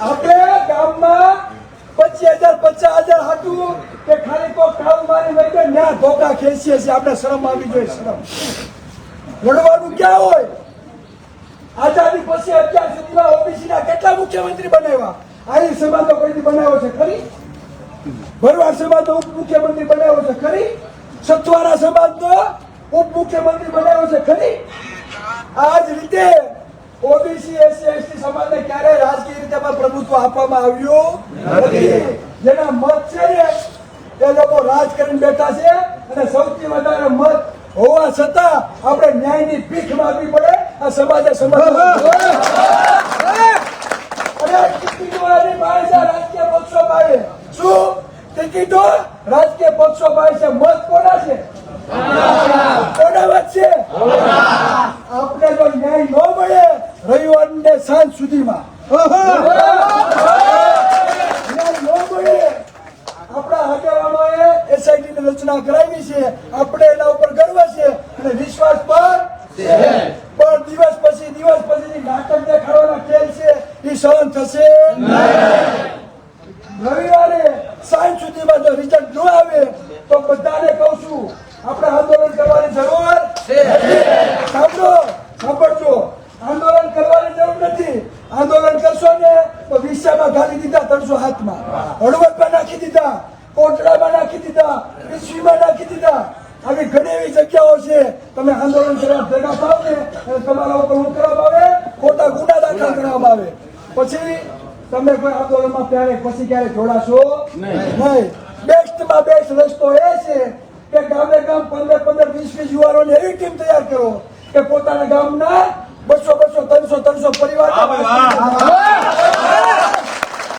આપણે ગામમાં 25,000 50,000 હતું કે ખાલી તો કામ મારી વઈ ગઈ ન્યા ધોકા ખેંચીએ છીએ. આપણે શરમ આવી જોઈએ. શરમ લડવાનું ક્યાં હોય? આઝાદી પછી અત્યાર સુધીમાં ઓબીસી ના કેટલા મુખ્યમંત્રી બનાવ્યા? આહિર સમાજનો કોઈ બનાવ્યો છે ખરી? ભરવાડ સમાજનો ઉપમુખ્યમંત્રી બનાવ્યો છે ખરી? સથવારા સમાજનો ઉપમુખ્યમંત્રી બનાવ્યો છે ખરી? આ જ રીતે ઓબીસી એસસી એસટી સમાજને ક્યારેય રાજકીય રીતે પ્રભુત્વ આપવામાં આવ્યું નથી. જેના મત છે ને એ લોકો રાજ કરીને બેઠા છે અને સૌથી વધારે મત હોવા છતાં આપણે ન્યાયની ભીખ માંગવી પડે. આ સમાજે રાજકીય પક્ષો પાડે. શું ટિકિટો રાજકીય પક્ષો પાડે છે? મત કોના છે? કોના મત છે? આપણે જો ન્યાય ન મળે રવિવાર ને સાંજ સુધીમાં આપણા આગેવાનોએ એસઆઈટી ની રચના કરાવી છે. આપણે એના ઉપર ગર્વ છે અને વિશ્વાસ પર પણ દિવસ પછી નાટક દેખાડવાના ખેલ છે એ સહન થશે નહીં. રવિવારે સાંજ સુધીમાં જો રિઝલ્ટ ન આવે તો બધાને કહું છું આપણે આંદોલન કરવાની જરૂર છે. સાંભળજો, આંદોલન કરવાની જરૂર નથી. આંદોલન કરશો ને તો વિસામાં ઘાલી દીધા, 300 હાથમાં હળવદમાં નાખી દીધા, કોટડામાં નાખી દીધા, પીસવીમાં નાખી દીધા. આવી ઘણી એવી જગ્યાઓ છે. તમે આંદોલન કરવા ભેગા થાવ ને તમારા ઉપર હું કરવામાં આવે, ખોટા ગુના દાખલ કરવામાં આવે, પછી તમે કોઈ આંદોલનમાં ક્યારે જોડાશો નહીં. બેસ્ટમાં બેસ્ટ રસ્તો એ છે કે ગામે ગામ 15 20 યુવાનોને એવી ટીમ તૈયાર કરો કે પોતાના ગામના 200 300 પરિવાર